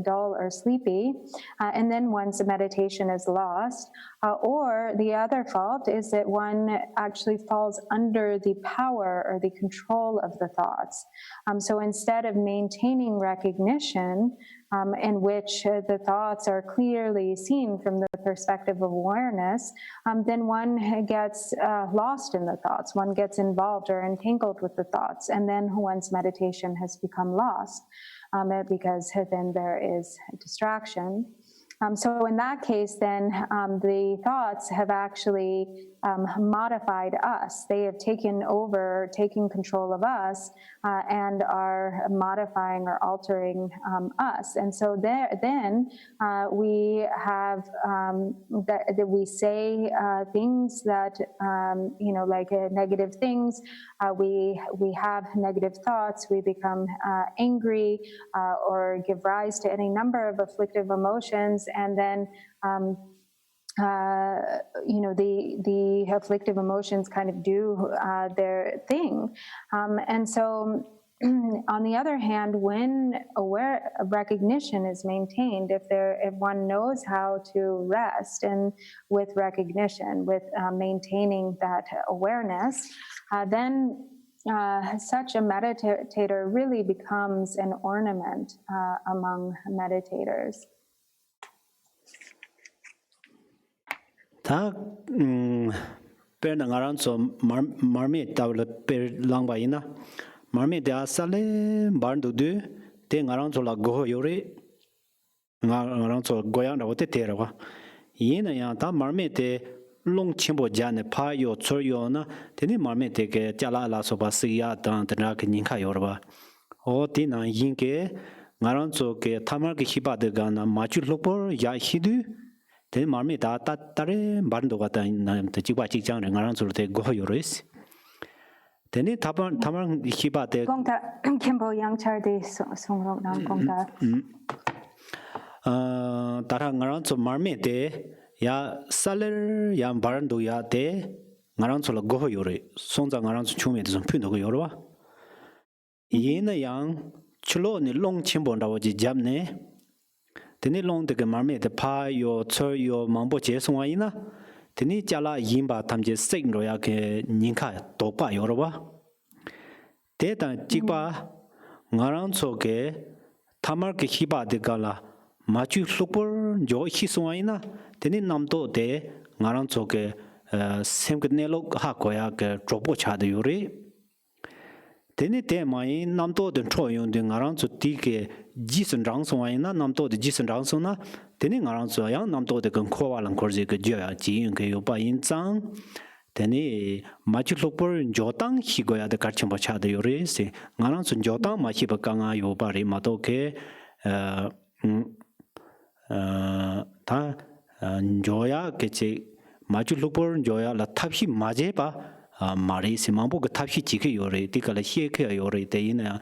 dull or sleepy, and then one's meditation is lost. Or the other fault is that one actually falls under the power or the control of the thoughts. So instead of maintaining recognition, in which the thoughts are clearly seen from the perspective of awareness, then one gets lost in the thoughts, one gets involved or entangled with the thoughts, and then one's meditation has become lost because then there is distraction. So in that case, then the thoughts have actually modified us. They have taken over, taken control of us, and are modifying or altering us. And so then we have that we say things that like negative things. We have negative thoughts. We become angry or give rise to any number of afflictive emotions, and then the afflictive emotions kind of do their thing. And so on the other hand, when recognition is maintained, if one knows how to rest and with recognition, with maintaining that awareness, then such a meditator really becomes an ornament among meditators. Ta per na ngaran so marmi tawla per langba ina marme de asale bandu de te ngarang chola go yore ngarang chol goyang ra te te ra yin ya ta marme de long chimbo jan pa yo chor yo na teni marme de ke chala la so ba si ya dan da ke nin kha yo ba o ti na yin ke ngarang cho ke thamar ke hiba de ga na ma chu lopor ya hidu teni marme da ta tare bandu ga ta na te chi ba chi jang ngarang chol te go yo res teni thamar hiba de 공다 캠보 양찰디 송록 남 공다 tara ngarang cho marme de ya saler ya barandu ya de ngarang cho la go yore songza ngarang cho chume de pyu no go yore wa yin yang chulo ni long chimbo ndawo ji jamne teni long de marme de pa yo cho yo mangbo je songwa ina teni jala yin ba tamje sing ro ya ke ninka to pa yore wa de ta jikba ngarang cho ke tamar ke hiba de gala 마주 super jo hiswaina teni namto de ngarang choke semgnelo ha koya ke dropo cha de yore teni te mai namto de choyong de ngarang chu ti ke jisen rang swaina namto de jisen rang sona teni ngarang chu yang namto de kan khowa lang korje ke jya ji yin ke yo pa yin chang teni 마주 super jo tang hi goya de karchim cha de yore se ngarang chu jo tang ma hi ba ka nga yo ba ri ma to ke 다 조야 개체 마주 루버 조야 라 탑히 마제 봐 마리 시망보 그 탑히 지게 요래 디가라 히에케 요래 데이나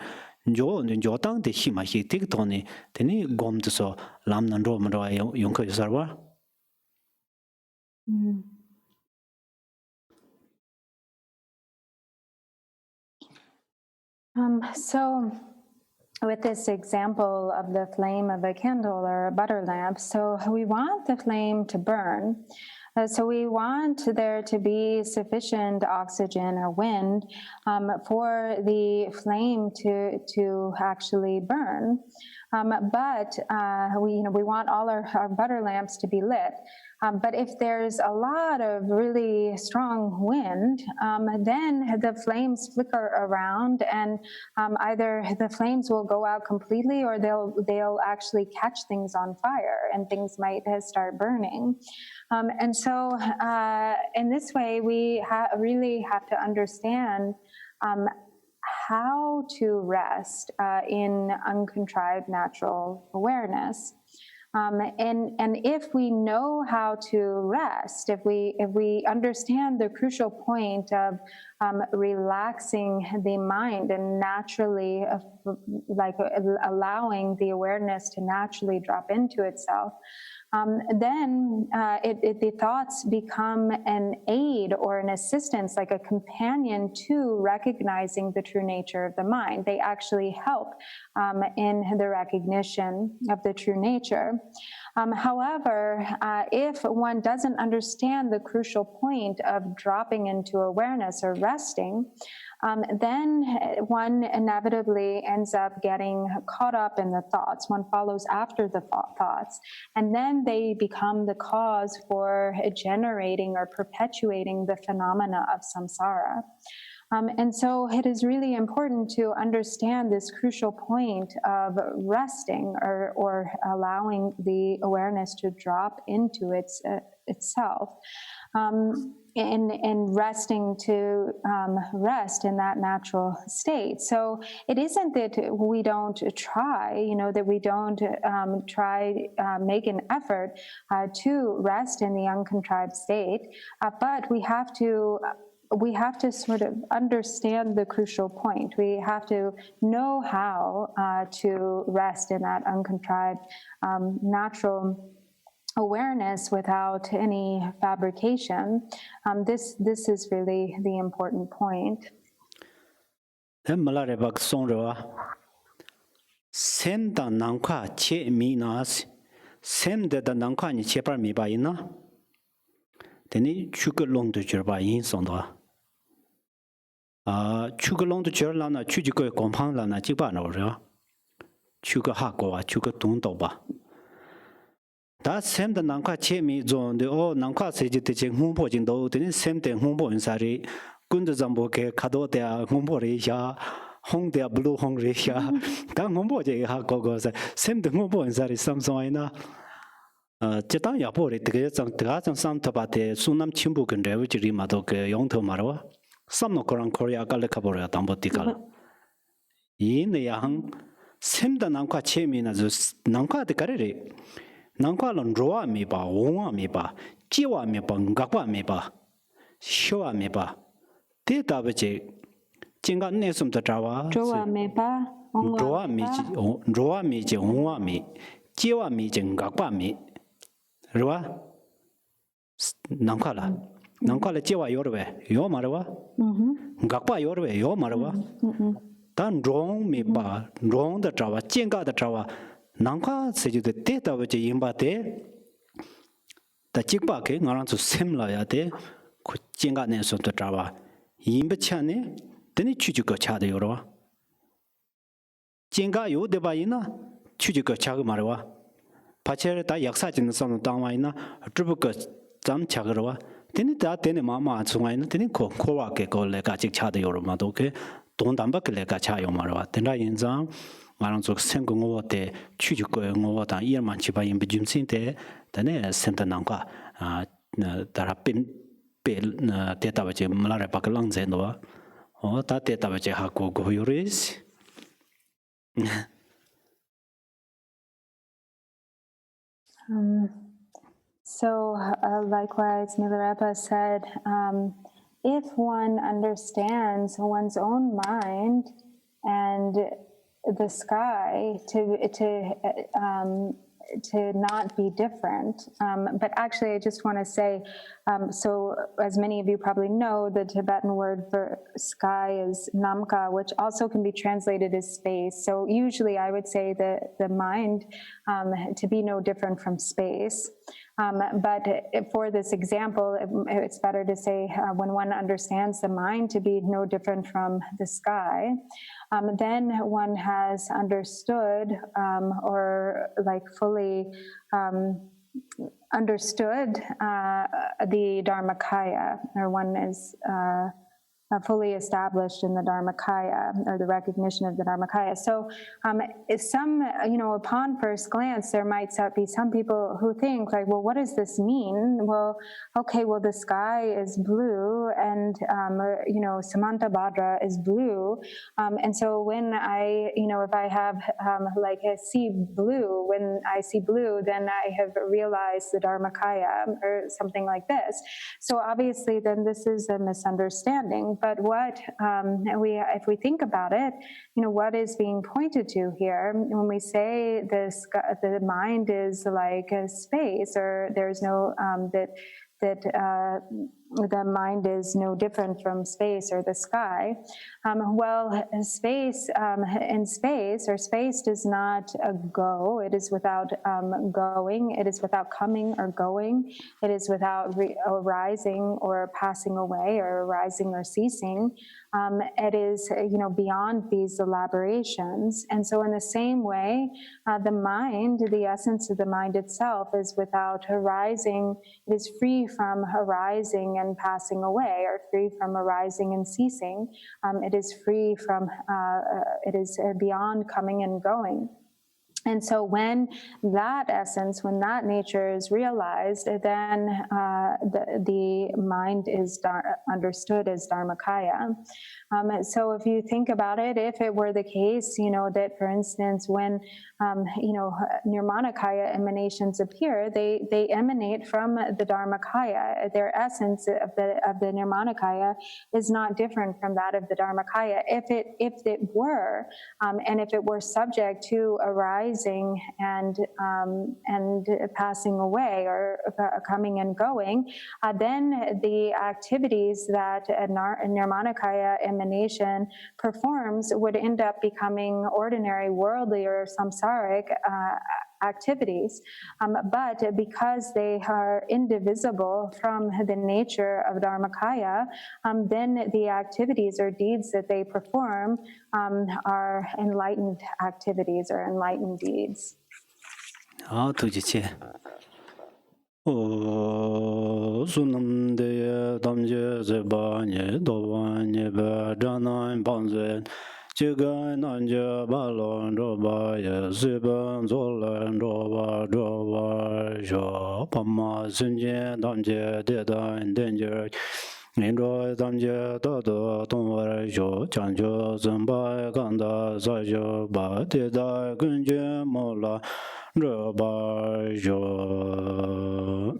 조 조당 데 히마히 틱토네 데니 곰드서 람난 로므로 용커 요서와 So with this example of the flame of a candle or a butter lamp, so we want the flame to burn. So we want there to be sufficient oxygen or wind for the flame to actually burn. But we want all our butter lamps to be lit. But if there's a lot of really strong wind, then the flames flicker around, and either the flames will go out completely, or they'll actually catch things on fire, and things might start burning. And so, in this way, we really have to understand how to rest in uncontrived natural awareness. And if we know how to rest, if we understand the crucial point of relaxing the mind and naturally, like allowing the awareness to naturally drop into itself, then the thoughts become an aid or an assistance, like a companion to recognizing the true nature of the mind. They actually help in the recognition of the true nature. However, if one doesn't understand the crucial point of dropping into awareness or resting, then one inevitably ends up getting caught up in the thoughts. One follows after the thoughts, and then they become the cause for generating or perpetuating the phenomena of samsara. And so it is really important to understand this crucial point of resting or allowing the awareness to drop into itself. And resting to rest in that natural state. So it isn't that we don't try, that we don't make an effort to rest in the uncontrived state, but we have to sort of understand the crucial point. We have to know how to rest in that uncontrived natural awareness without any fabrication. This is really the important point. Sem da nangkwa che mi nas sem de da nangkwa ni che par mi ba yin na teni chuge long de jur ba yin song da chuge long de jur la na chu ji ko gong pang la na ji ba no ra chuge ha go wa chuge dong do ba da sem da nangkwa che mi zong de o nangkwa se ji de jing hong po jing do teni sem de hong po yin sa ri gun de zang bo ke ka do de hong po ri ya hong de blue hong re ya da ngombo je ha go sa sem de ngombo en sa ri samsung ina che tang ya po re de zang sam ta ba de sunam chimbu gen re wi ji ma do ge yong tho ma ro sam no koran korea ka le ka bo ya dang bo ti ka yin ya hang sem da nang kwa che mi na zo nang kwa de ka re nang kwa lon ro mi ba wong mi ba ji wa mi ba ga kwa mi ba sho wa mi ba te da ba je jing ga ne sum da zha wa Zhuwa me ba, ong roa mi ji hongwa mi jiwa mi ji ngakwa mi rwa nangkwa la jiwa yorwe yo marwa ngakwa yorwe yo marwa dan rong mi ba rong da chawa jenga da chawa nangkwa se ju de te da je yimba de da jikba ke ngarang su sem la ya de ku jenga ne so da chawa yimba cha ne de ni chu ju ko cha de yorwa jen가 요 대바이나 추지거 작을 말와 바체를 다 역사진 선은 당와이나 주부거 잠 작으러와 되니 다 되네 마마 중앙에는 되니 코와게 걸레가 직 차도 요로마도 그 돈담밖에 내가 차요 말와 된다 인장 말은 저 생공어 때 추지거 영어다 이만 지바인 비줌신데 되네 센터난과 다라핀 벨 데이터베지 말아라 박랑제노 다 데이터베지 하고 고요리스 So likewise, Milarepa said, if one understands one's own mind and the sky to not be different. But actually, I just want to say, so as many of you probably know, the Tibetan word for sky is namka, which also can be translated as space. So usually I would say that the mind to be no different from space. But for this example, it's better to say when one understands the mind to be no different from the sky, then one has understood or like fully understood the Dharmakaya, or one is fully established in the Dharmakaya, or the recognition of the Dharmakaya. So upon first glance, there might be some people who think like, well, what does this mean? Well, okay, well, the sky is blue and, Samanta Bhadra is blue. And so when if I have when I see blue, then I have realized the Dharmakaya or something like this. So obviously then this is a misunderstanding. But what if we think about it, what is being pointed to here when we say the mind is like a space, or there's no that the mind is no different from space or the sky. Space does not go. It is without going. It is without coming or going. It is without arising or passing away, or arising or ceasing. It is, beyond these elaborations. And so in the same way, the mind, the essence of the mind itself, is without arising. It is free from arising and passing away, or free from arising and ceasing. It is free from, it is beyond coming and going. And so when that essence, when that nature is realized, then the mind is understood as Dharmakaya. So if you think about it, if it were the case, that for instance, when, Nirmanakaya emanations appear, they emanate from the Dharmakaya. Their essence of the Nirmanakaya is not different from that of the Dharmakaya. If it were, and if it were subject to arising and passing away, or coming and going, then the activities that a Nirmanakaya emanation performs would end up becoming ordinary, worldly, or samsaric activities. But because they are indivisible from the nature of Dharmakaya, then the activities or deeds that they perform are enlightened activities or enlightened deeds. Sunamde damje zebanye dovanye be janan banze Chigan Anja Balon Roba, Ziban Zolan Roba, Roba, Jo, Pama, Sinja, Danja, Deda, in danger. Indro Danja, Dodo, Tonwar, Jo, Chanjo, Zamba, Ganda, Zajo, Ba, Deda, Gunja, Mola, Roba, Jo.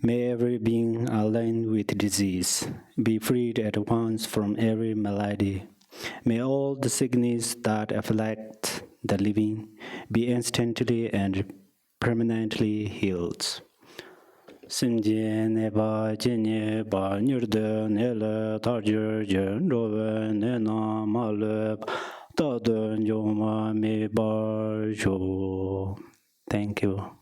May every being aligned with disease be freed at once from every malady. May all the sickness that afflict the living be instantly and permanently healed. Simje neba jenye ba nyurde nele tarjur jen robe nena maleb tadun yoma me bar jo. Thank you.